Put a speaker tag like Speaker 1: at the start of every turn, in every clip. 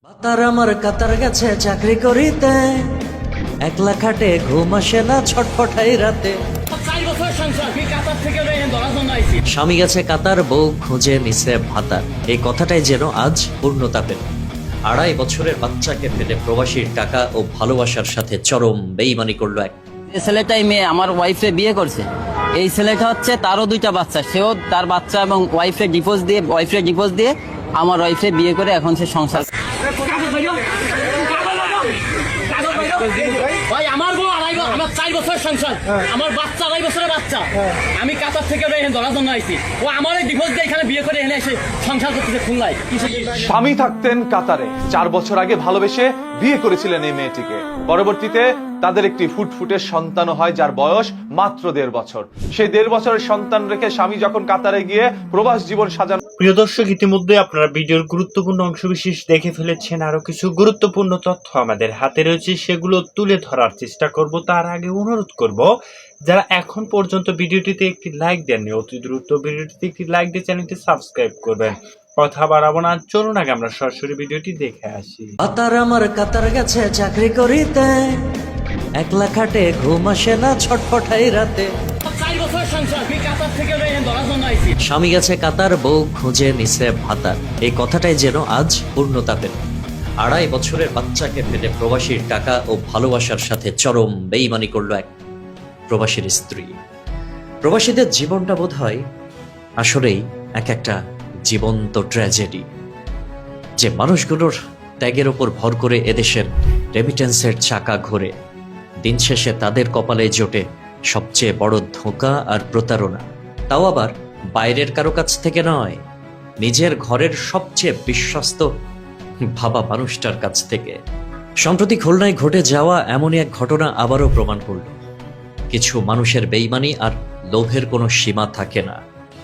Speaker 1: তার আমার কাতার গেছে চাকরি করিতে, একলা খাটে ঘুম আসে না ছটফটাই রাতে।
Speaker 2: 4 বছর সংসার কি কাতার থেকে ধরার জন্য আইছি।
Speaker 1: স্বামী গেছে কাতার, বউ খুঁজে নিছে ভাতার। এই কথাটাই যেন আজ পূর্ণতা পেল। 2.5 বছরের বাচ্চাকে ফেলে প্রবাসীর টাকা ও ভালোবাসার সাথে চরম বেইমানি করলো এক।
Speaker 3: এই ছেলেটাই মেয়ে আমার ওয়াইফে বিয়ে করছে। এই ছেলেটা হচ্ছে তারও 2টা বাচ্চা, সেও তার বাচ্চা এবং ওয়াইফে ডিভোর্স দিয়ে আমার ওয়াইফে বিয়ে করে এখন সে সংসার।
Speaker 2: ভাই আমার বউ আমার 4 বছর সংসার, আমার বাচ্চা 2.5 বছরের বাচ্চা। আমি কাতার থেকে ধরার জন্য আইছি। ও আমার ডিভোর্স দিয়ে এখানে বিয়ে করে এনে এসে সংসার করতেছে খুলনায়।
Speaker 4: স্বামী থাকতেন কাতারে, 4 বছর আগে ভালোবেসে বিয়ে করেছিলেন এই মেয়েটিকে। পরবর্তীতে তাদের একটি ফুটফুটে সন্তানও হয়, যার বয়স মাত্র 1.5 বছর। সেই 1.5 বছরের সন্তান রেখে স্বামী যখন কাতারে গিয়ে প্রবাস জীবন সাজান।
Speaker 5: প্রিয় দর্শক, ইতিমধ্যে আপনারা ভিডিওর গুরুত্বপূর্ণ অংশবিশেষ দেখে ফেলেছেন। আরো কিছু গুরুত্বপূর্ণ তথ্য আমাদের হাতে রয়েছে, সেগুলো তুলে ধরার চেষ্টা করব। তার আগে অনুরোধ করব, যারা এখন পর্যন্ত ভিডিওটিতে একটি লাইক দেননি, অতি দ্রুত ভিডিওটিতে একটি লাইক দিয়ে চ্যানেলটি সাবস্ক্রাইব করবেন। কথা বাড়াবো না, চলুন আগে আমরা সরাসরি ভিডিওটি দেখে আসি।
Speaker 1: তার আমার কাতার গেছে চাকরি করিতে, একলা খাটে ঘুম আসে না ছটফটাই রাতে।
Speaker 2: 4 বছর সংসার কি কাতার থেকে ধরার জন্য আইছি।
Speaker 1: স্বামী গেছে কাতার, বউ খুঁজে নিছে ভাতার। এই কথাটাই যেন আজ পূর্ণতা পেল। 2.5 বছরের বাচ্চাকে ফেলে প্রবাসীর টাকা ও ভালোবাসার সাথে চরম বেইমানি করলো এক প্রবাসীর স্ত্রী। প্রবাসীদের জীবনটা বোধ হয় আসলেই একটা জীবন্ত ট্র্যাজেডি, যে মানুষগুলোর ত্যাগের ওপর ভর করে এদেশের রেমিটেন্সের চাকা ঘোরে। দিন শেষে তাদের কপালে জোটে সবচেয়ে বড় ধোঁকা আর প্রতারণা, তাও আবার বাইরের কারো কাছ থেকে নয়, নিজের ঘরের সবচেয়ে বিশ্বস্ত ভাবা মানুষটার কাছ থেকে। সম্প্রতি খুলনায় ঘটে যাওয়া এমনই এক ঘটনা আবারও প্রমাণ করল, কিছু মানুষের বেইমানি আর লোভের কোনো সীমা থাকে না।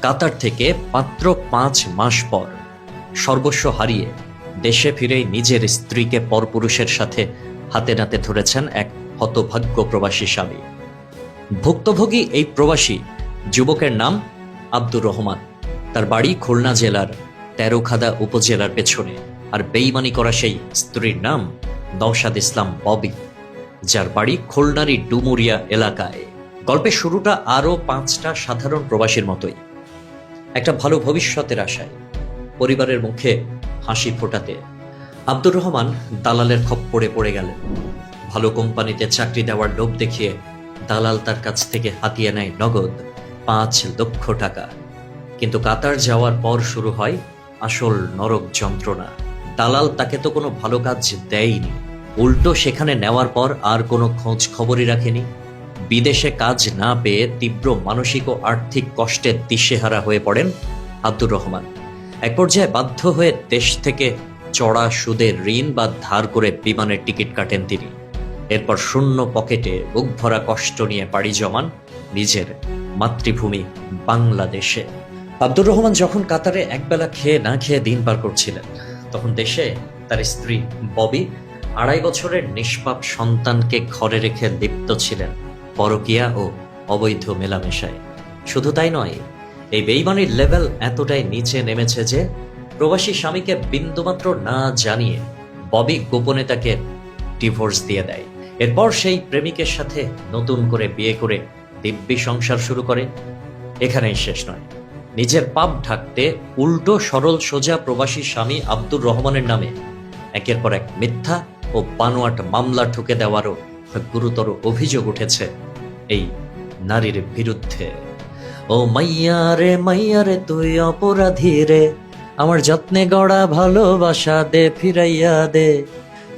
Speaker 1: কাতার থেকে মাত্র 5 মাস পর সর্বস্ব হারিয়ে দেশে ফিরেই নিজের স্ত্রীকে পরপুরুষের সাথে হাতে নাতে ধরেছেন এক হতভাগ্য প্রবাসী স্বামী। ভুক্তভোগী এই প্রবাসী যুবকের নাম আব্দুর রহমান। তার বাড়ি খুলনা জেলার তেরোখাদা উপজেলার পেছনে। আর বেইমানি করা সেই স্ত্রীর নাম নওশাদ ইসলাম ববি, যার বাড়ি খুলনারই ডুমুরিয়া এলাকায়। গল্পের শুরুটা আরও 5টা সাধারণ প্রবাসীর মতোই, একটা ভালো ভবিষ্যতের আশায়, পরিবারের মুখে হাসি ফোটাতে আব্দুর রহমান দালালের খপ্পরে পড়ে গেলেন। ভালো কোম্পানিতে চাকরি দেওয়ার লোভ দেখিয়ে দালাল তার কাছ থেকে হাতিয়ে নেয় নগদ 5 লক্ষ টাকা। কিন্তু কাতার যাওয়ার পর শুরু হয় আসল নরক যন্ত্রণা। দালাল তাকে তো কোনো ভালো কাজ দেয়নি, উল্টো সেখানে নেওয়ার পর আর কোনো খোঁজ খবরই রাখেনি। বিদেশে কাজ না পেয়ে তীব্র মানসিক ও আর্থিক কষ্টে দিশেহারা হয়ে পড়েন আব্দুর রহমান। এক পর্যায়ে বাধ্য হয়ে দেশ থেকে চড়া সুদে ঋণ বা ধার করে বিমানের টিকিট কাটেন তিনি। এরপর শূন্য পকেটে বুক ভরা কষ্ট নিয়ে পাড়ি জমান নিজের মাতৃভূমি বাংলাদেশে। আব্দুর রহমান যখন কাতারে একবেলা খেয়ে না খেয়ে দিন পার করছিলেন, তখন দেশে তার স্ত্রী ববি 2.5 বছরের নিষ্পাপ সন্তানকে ঘরে রেখে লিপ্ত ছিলেন পরকীয়া ও অবৈধ মেলামেশায়। শুধু তাই নয়, এই বেইমানির লেভেল এতটাই নিচে নেমেছে যে প্রবাসী স্বামীকে বিন্দুমাত্র না জানিয়ে ববি গোপনে তাকে ডিভোর্স দিয়ে দেয়। এরপর সেই প্রেমিকের সাথে নতুন করে বিয়ে করে দিব্যি সংসার শুরু করে। এখানেই শেষ নয়, নিজের পাপ ঢাকতে উল্টো সরল সোজা প্রবাসী স্বামী আব্দুর রহমানের নামে একের পর এক মিথ্যা ও বানোয়াট মামলা ঠুকে দেওয়ারও গুরুতর অভিযোগ উঠেছে এই নারীর বিরুদ্ধে। ও মাইয়া রে তুই অপরাধী রে, আমার যত্নে গড়া ভালোবাসা দে ফিরাইয়া দে।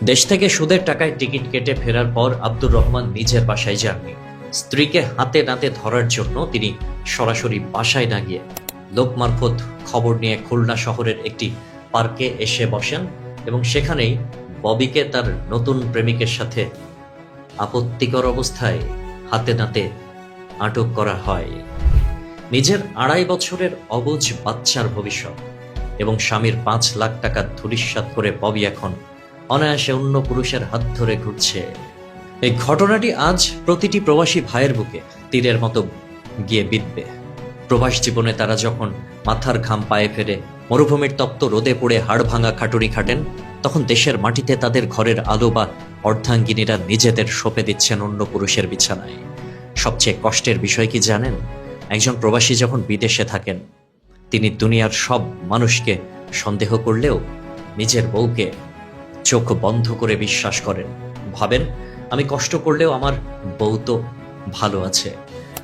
Speaker 1: দেশ থেকে সুদের টাকায় টিকিট কেটে ফেরার পর আব্দুর রহমান নিজের বাসায় যাননি। স্ত্রীকে হাতে নাতে ধরার জন্য তিনি সরাসরি বাসায় না গিয়ে লোক মারফত খবর নিয়ে খুলনা শহরের একটি পার্কে এসে বসেন এবং সেখানেই ববিকে তার নতুন প্রেমিকের সাথে আপত্তিকর অবস্থায় হাতে নাতে আটক করা হয়। নিজের 2.5 বছরের অবুঝ বাচ্চার ভবিষ্যৎ এবং স্বামীর 5 লাখ টাকা ধূলিসাৎ করে ববি এখন অনায়াসে অন্য পুরুষের হাত ধরে ঘুরছে। এই ঘটনাটি আজ প্রতিটি প্রবাসী ভাইয়ের বুকে তীরের মতো গিয়ে বিঁধবে। প্রবাস জীবনে তারা যখন মাথার ঘাম পায়ে ফেলে মরুভূমির তপ্ত রোদে পড়ে হাড় ভাঙা খাটুনি খাটেন, তখন দেশের মাটিতে তাদের ঘরের আলো বা অর্ধাঙ্গিনীরা নিজেদের সঁপে দিচ্ছেন অন্য পুরুষের বিছানায়। সবচেয়ে কষ্টের বিষয় কি জানেন? একজন প্রবাসী যখন বিদেশে থাকেন, তিনি দুনিয়ার সব মানুষকে সন্দেহ করলেও নিজের বউকে চোখ বন্ধ করে বিশ্বাস করেন। ভাবেন, আমি কষ্ট করলেও আমার বউ তো ভালো আছে,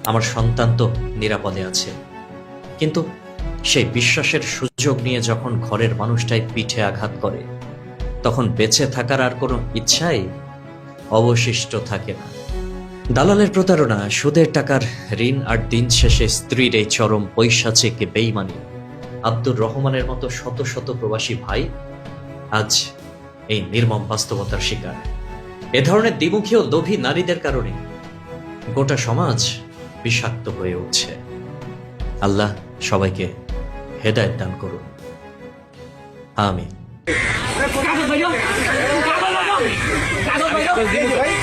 Speaker 1: আমার সন্তান তো নিরাপদে আছে। কিন্তু সেই বিশ্বাসের সুযোগ নিয়ে যখন ঘরের মানুষটাই পিঠে আঘাত করে, তখন বেঁচে থাকার আর কোনো ইচ্ছাই অবশিষ্ট থাকে না। দালালের প্রতারণা, সুদের টাকার ঋণ, আর দিন শেষে স্ত্রীর এই চরম পৈশাচিক বেইমানি। আব্দুর রহমানের মতো শত শত প্রবাসী ভাই আজ এই নির্মম বাস্তবতার শিকার। এ ধরনের দ্বিমুখী ও লোভী নারীদের কারণে গোটা সমাজ বিষাক্ত হয়ে উঠছে। আল্লাহ সবাইকে হেদায়েত দান করুন, আমিন।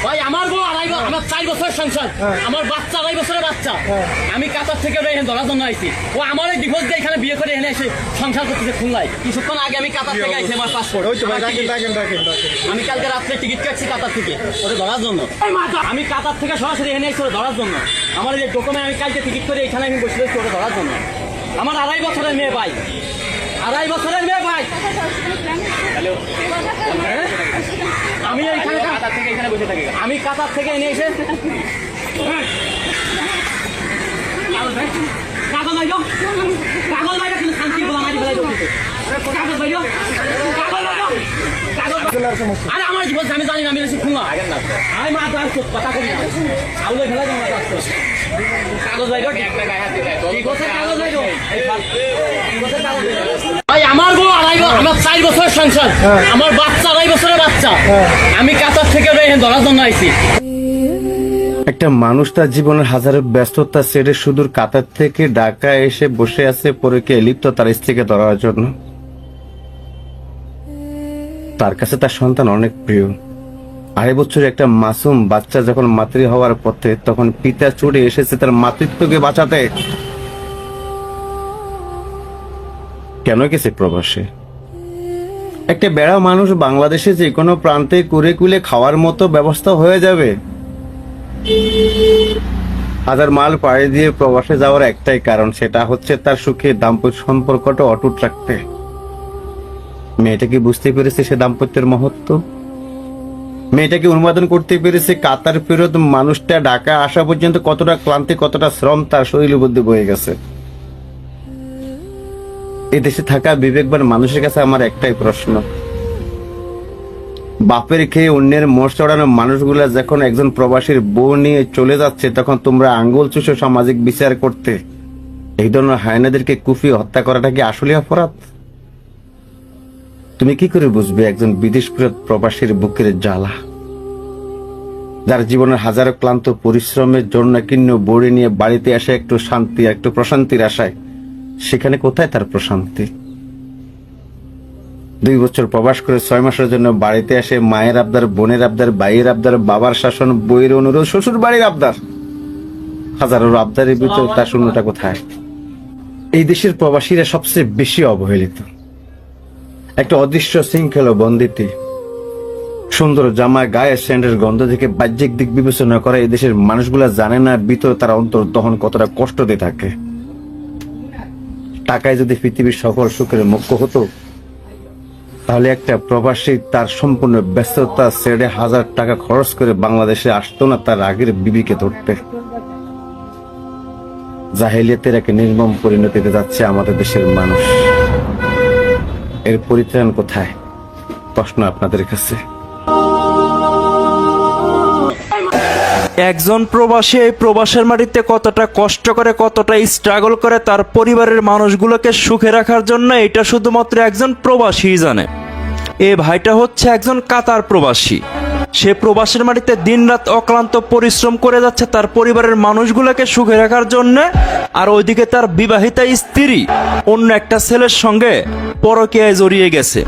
Speaker 2: ভাই আমার বউ আমার 4 বছরের সংসার, আমার বাচ্চা 2.5 বছরের বাচ্চা। আমি কাতার থেকে এখানে ধরার জন্য আইছি। ও আমার এই ডিভোর্স দিয়ে এখানে বিয়ে করে এনে এসে সংসার করতেছে খুলনায়। কিছুক্ষণ আগে আমি কাতার থেকে আইছি, আমার পাসপোর্ট। আমি কালকে রাত্রে টিকিট কাটছি কাতার থেকে ওরে ধরার জন্য। আমি কাতার থেকে সরাসরি এনে এসে ওরে ধরার জন্য। আমার এই ডকুমেন্ট আমি কালকে টিকিট করে এখানে আমি বসে রয়েছি ওরে ধরার জন্য। আমার 2.5 বছরের মেয়ে ভাই, 2.5 বছরের মেয়ে ভাই। আমি এইখানে কাতার থেকে এখানে বসে থাকি। আমি কাতার থেকে এনে এসে কাগজ বাইর, কাগজ বাইর, কিন্তু শান্তি বলা মারি ফেলাই দিতে। কাগজ বাইর, কাগজ বাইর, কাগজ। আরে আমার জীবন আমি জানি না, আমি এসে খুলনা। আমি মা তার কথা করি না, আউলে ফেলাই দেবো। কাগজ বাইর, ঠিক আছে, কাগজ বাইর। ভাই আমার বউ আমার 4 বছরের সংসার, আমার বাচ্চা 2.5 বছরের বাচ্চা। আমি কাতার থেকে এখানে ধরার জন্য আইছি।
Speaker 6: একটা মানুষ তার জীবনের হাজারো ব্যস্ততা ছেড়ে সুদূর কাতার থেকে ঢাকা এসে বসে আছে পরকে লিপ্ত তার স্ত্রীকে ধরার জন্য। তার কাছে তার সন্তান অনেক প্রিয়। 2.5 বছরের একটা মাসুম বাচ্চা যখন মাতৃ হওয়ার পথে, তখন পিতা ছুটে এসেছে তার মাতৃত্বকে বাঁচাতে। কেন গেছে প্রবাসে? একটা বেড়া মানুষ বাংলাদেশে যে কোনো প্রান্তে কুরে কুলে খাওয়ার মতো ব্যবস্থা হয়ে যাবে। হাজার মাইল পাড়ি দিয়ে প্রবাসে যাওয়ার একটাই কারণ, সেটা হচ্ছে তার সুখে দাম্পত্য সম্পর্কটা অটুট রাখতে। মেয়েটা কি বুঝতে পেরেছে সে দাম্পত্যের মহত্ব? মেয়েটা কি অনুমোদন করতে পেরেছে কাতার ফেরত মানুষটা ঢাকা আসা পর্যন্ত কতটা ক্লান্তি, কতটা শ্রম তার শরীরের মধ্যে বয়ে গেছে? এই দেশে থাকা বিবেকবান মানুষের কাছে আমার একটাই প্রশ্ন, বাপের খেয়ে অন্যের মোষ চড়ানো মানুষগুলা যখন একজন প্রবাসীর বউ নিয়ে চলে যাচ্ছে, তখন তোমরা আঙ্গুল চুষো সামাজিক বিচার করতে এই ধরনের হায়নাদেরকে কুপিয়ে হত্যা করাটা কি আসলে অপরাধ? তুমি কি করে বুঝবে একজন বিদেশ ফেরত প্রবাসীর বুকের জ্বালা, যার জীবনের হাজারো ক্লান্ত পরিশ্রমের জন্য কিন্ন বড়ি নিয়ে বাড়িতে আসে একটু শান্তি, একটু প্রশান্তির আশায়, সেখানে কোথায় তার প্রশান্তি? 2 বছর প্রবাস করে 6 মাসের জন্য বাড়িতে আসে মায়ের আবদার, বোনের আবদার, ভাইয়ের আবদার, বাবার শাসন, বইয়ের অনুরোধ, শ্বশুর বাড়ির আবদার, হাজারো আবদারের ভিতরে তার শূন্যটা কোথায়? এই দেশের প্রবাসীরা সবচেয়ে বেশি অবহেলিত। একটা অদৃশ্য শৃঙ্খলা বন্দিতি, সুন্দর জামা, গায়ে স্যান্ডের গন্ধ থেকে বাহ্যিক দিক বিবেচনা করে এই দেশের মানুষগুলা জানে না ভিতরে তার অন্তর দহন কতটা কষ্ট দিয়ে থাকে। টাকায় যদি পৃথিবীর সকল সুখের মুখ্য হতো, তাহলে একটা প্রবাসী তার সম্পূর্ণ ব্যস্ততা ছেড়ে 1000 টাকা খরচ করে বাংলাদেশে আসতো না তার আগের বিবিকে ধরতে। জাহেলিয়াতের এক নির্মম পরিণতিতে যাচ্ছে আমাদের দেশের মানুষ। এর পরিত্রাণ কোথায়? প্রশ্ন আপনাদের কাছে।
Speaker 7: একজন প্রবাসী এই প্রবাসের মাটিতে কতটা কষ্ট করে, কতটা স্ট্রাগল করে তার পরিবারের মানুষগুলোকে সুখে রাখার জন্য, এটা শুধুমাত্র একজন প্রবাসী জানে। এই ভাইটা হচ্ছে একজন কাতার প্রবাসী। সে প্রবাসের মাটিতে দিনরাত অক্লান্ত পরিশ্রম করে যাচ্ছে তার পরিবারের মানুষগুলোকে সুখে রাখার জন্য। আর ওইদিকে তার বিবাহিতা স্ত্রী অন্য একটা ছেলের সঙ্গে পরকীয়ায় জড়িয়ে গেছে।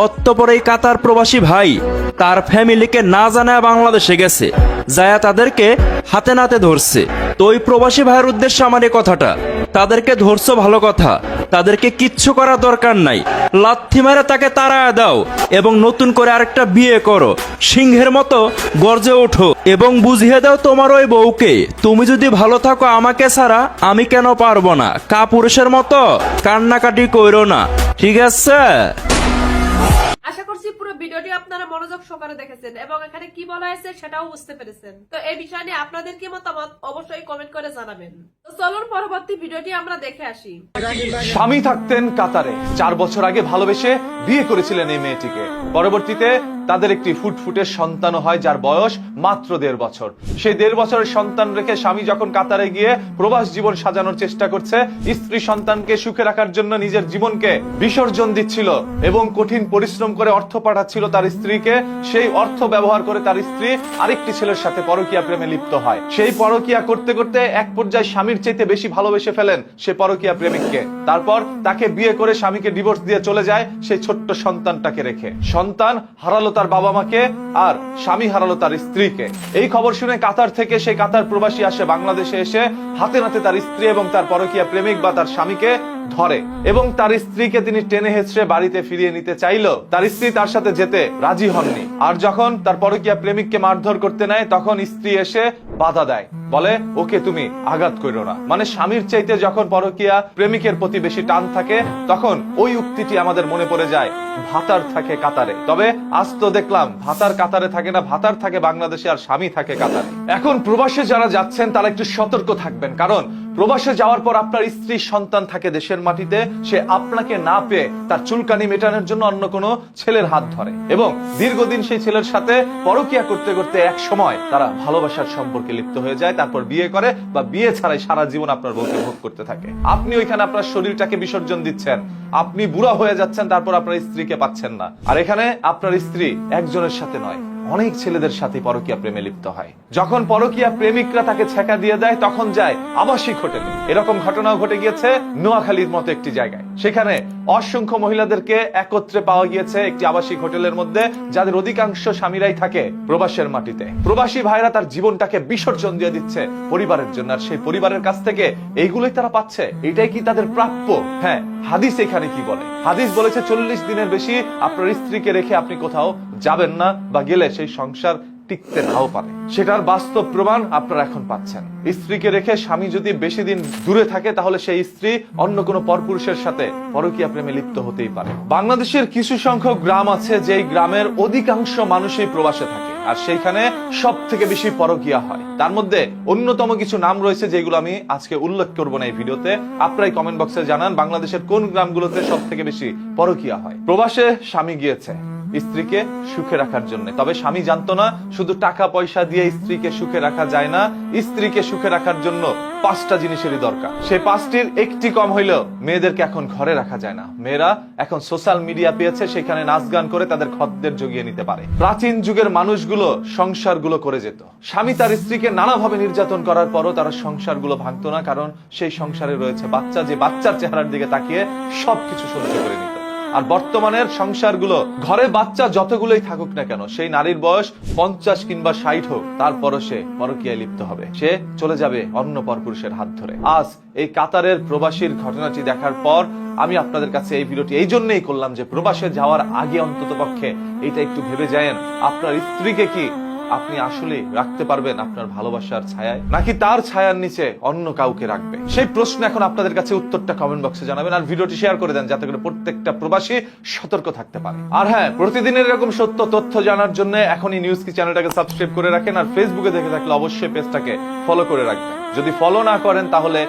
Speaker 7: অতঃপর এই কাতার প্রবাসী ভাই তার ফ্যামিলিকে না জানায় বাংলাদেশে গেছে, যায়া তাদেরকে হাতে নাতে ধরছে। তো ওই প্রবাসী ভাইয়ের উদ্দেশ্যে আমার এই কথাটা, তাদেরকে ধরছো ভালো কথা, তাদেরকে কিচ্ছু করার দরকার নাই, লাথি মেরে তাকে তাড়ায় দাও এবং নতুন করে আরেকটা বিয়ে করো, সিংহের মতো গর্জে ওঠো এবং বুঝিয়ে দাও তোমার ওই বউকে, তুমি যদি ভালো থাকো আমাকে ছাড়া আমি কেন পারবো না, কাপুরুষের মতো কান্নাকাটি কইরো না, ঠিক আছে?
Speaker 8: আশা করছি পুরো ভিডিওটি আপনারা মনোযোগ সহকারে দেখেছেন এবং এখানে কি বলা হয়েছে সেটাও বুঝতে পেরেছেন। তো এই বিষয় নিয়ে আপনাদের কি মতামত অবশ্যই কমেন্ট করে জানাবেন। তো চলুন পরবর্তী ভিডিওটি আমরা দেখে আসি।
Speaker 4: স্বামী থাকতেন কাতারে, 4 বছর আগে ভালোবেসে বিয়ে করেছিলেন এই মেয়েটিকে। পরবর্তীতে তাদের একটি ফুটফুটে সন্তান হয় যার বয়স মাত্র 1.5 বছর। সেই 1.5 বছরের সন্তান রেখে স্বামী যখন কাতারে গিয়ে প্রবাস জীবন সাজানোর চেষ্টা করছে, স্ত্রী সন্তানকে সুখে রাখার জন্য নিজের জীবনকে বিসর্জন দিচ্ছিল এবং কঠিন পরিশ্রম করে অর্থ পাঠাচ্ছিল তার স্ত্রীকে, সেই অর্থ ব্যবহার করে তার স্ত্রী আরেকটি ছেলের সাথে পরকীয়া প্রেমে লিপ্ত হয়। সেই পরকীয়া করতে করতে এক পর্যায়ে স্বামীর চাইতে বেশি ভালোবেসে ফেলেন সে পরকীয়া প্রেমিককে। তারপর তাকে বিয়ে করে স্বামীকে ডিভোর্স দিয়ে চলে যায় সেই ছোট্ট সন্তানটাকে রেখে। সন্তান হারালো তার বাবা মাকে আর স্বামী হারালো তার স্ত্রীকে। এই খবর শুনে কাতার থেকে সেই কাতার প্রবাসী আসে বাংলাদেশে, এসে হাতে নাতে তার স্ত্রী এবং তার পরকীয়া প্রেমিক বা তার স্বামীকে ধরে এবং তার স্ত্রীকে তিনি টেনে হেঁচড়ে বাড়িতে ফিরিয়ে নিতে চাইলো। তার স্ত্রী তার সাথে যেতে রাজি হননি। আর যখন তার পরকীয়া প্রেমিককে মারধর করতে নেয় তখন স্ত্রী এসে বাধা দেয়, বলে ওকে তুমি আঘাত করো না। মানে স্বামীর চাইতে যখন পরকীয়া প্রেমিকের প্রতি বেশি টান থাকে তখন ওই উক্তিটি আমাদের মনে পড়ে যায়, ভাতার থাকে কাতারে। তবে আজ তো দেখলাম ভাতার কাতারে থাকে না, ভাতার থাকে বাংলাদেশে আর স্বামী থাকে কাতারে। এখন প্রবাসে যারা যাচ্ছেন তারা একটু সতর্ক থাকবেন, কারণ প্রবাসে যাওয়ার পর আপনার স্ত্রী সন্তান থাকে দেশের মাটিতে, সে আপনাকে না পেয়ে তার চুলকানি মেটানোর জন্য অন্য কোনো ছেলের হাত ধরে এবং দীর্ঘদিন সেই ছেলের সাথে পরকীয়া করতে করতে এক সময় তারা ভালোবাসার সম্পর্কে লিপ্ত হয়ে যায়, তারপর বিয়ে করে বা বিয়ে ছাড়াই সারা জীবন আপনার বউকে ভোগ করতে থাকে। আপনি ওইখানে আপনার শরীরটাকে বিসর্জন দিচ্ছেন, আপনি বুড়া হয়ে যাচ্ছেন, তারপর আপনার স্ত্রীকে পাচ্ছেন না। আর এখানে আপনার স্ত্রী একজনের সাথে নয়, অনেক ছেলেদের সাথে পরকীয়া প্রেমে লিপ্ত হয়। যখন পরকীয়া প্রেমিকরা তাকে ছেঁকা দিয়ে দেয় তখন যায় আবাসিক হোটেলে। এরকম ঘটনাও ঘটে গিয়েছে নোয়াখালীর মতো একটি জায়গায়। সেখানে অসংখ্য মহিলাদেরকে একত্রে পাওয়া গিয়েছে একটি আবাসিক হোটেলের মধ্যে, যাদের অধিকাংশ স্বামীরাই থাকে প্রবাসের মাটিতে। প্রবাসী ভাইরা তার জীবনটাকে বিসর্জন দিয়ে দিচ্ছে পরিবারের জন্য, আর সেই পরিবারের কাছ থেকে এইগুলোই তারা পাচ্ছে। এটাই কি তাদের প্রাপ্য? হ্যাঁ, হাদিস এখানে কি বলে? হাদিস বলেছে 40 দিনের বেশি আপনার স্ত্রীকে রেখে আপনি কোথাও যাবেন না, বা গেলে সেই সংসার টিকতে নাও পারে। সেটার বাস্তব প্রমাণ আপনারা এখন পাচ্ছেন। স্ত্রীকে রেখে স্বামী যদি বেশি দিন দূরে থাকে তাহলে সেই স্ত্রী অন্য কোনো পরপুরুষের সাথে পরকীয়া প্রেমে লিপ্ত হতেই পারে। বাংলাদেশের কিছু সংখ্যক গ্রাম আছে যেই গ্রামের অধিকাংশ মানুষই প্রবাসে থাকে, আর সেইখানে সব থেকে বেশি পরকীয়া হয়। তার মধ্যে অন্যতম কিছু নাম রয়েছে যেগুলো আমি আজকে উল্লেখ করবো না এই ভিডিওতে। আপনারাই কমেন্ট বক্সে জানান বাংলাদেশের কোন গ্রামগুলোতে সব থেকে বেশি পরকীয়া হয়। প্রবাসে স্বামী গিয়েছে স্ত্রীকে সুখে রাখার জন্য, তবে স্বামী জানতো না শুধু টাকা পয়সা দিয়ে স্ত্রীকে সুখে রাখা যায় না, স্ত্রীকে সুখে রাখার জন্য 5টা জিনিসেরই দরকার। সেই 5টির একটি কম হইলেও মেয়েদেরকে এখন ঘরে রাখা যায় না। মেয়েরা এখন সোশ্যাল মিডিয়া পেয়েছে, সেখানে নাচ গান করে তাদের খদ্দের জগিয়ে নিতে পারে। প্রাচীন যুগের মানুষগুলো সংসারগুলো করে যেত, স্বামী তার স্ত্রীকে নানাভাবে নির্যাতন করার পরও তারা সংসারগুলো ভাঙতো না, কারণ সেই সংসারে রয়েছে বাচ্চা, যে বাচ্চার চেহারার দিকে তাকিয়ে সবকিছু সহ্য করে নিত। আর বর্তমানের সংসারগুলো ঘরে বাচ্চা যতগুলোই থাকুক না কেন, সেই নারীর বয়স 50 কিংবা 60 হোক, তারপরও সে পরকীয়ায় লিপ্ত হবে, সে চলে যাবে অন্য পরপুরুষের হাত ধরে। আজ এই কাতারের প্রবাসীর ঘটনাটি দেখার পর আমি আপনাদের কাছে এই ভিডিওটি এই জন্যই করলাম যে প্রবাসে যাওয়ার আগে অন্তত পক্ষে এটা একটু ভেবে যায়েন, আপনার স্ত্রীকে কি আপনি আসলে রাখতে পারবেন আপনার ভালোবাসার ছায়ায়, নাকি তার ছায়ার নিচে অন্য কাউকে রাখবে? সেই প্রশ্ন এখন আপনাদের কাছে উত্তরটা কমেন্ট বক্সে জানাবেন, আর ভিডিওটি শেয়ার করে দেন যাতে করে প্রত্যেকটা প্রবাসী সতর্ক থাকতে পারে। আর হ্যাঁ, প্রতিদিনের এরকম সত্য তথ্য জানার জন্য এখনই নিউজ কি চ্যানেলটাকে সাবস্ক্রাইব করে রাখেন, আর ফেসবুকে দেখে থাকলে অবশ্যই পেজটাকে ফলো করে রাখবেন। যদি ফলো না করেন তাহলে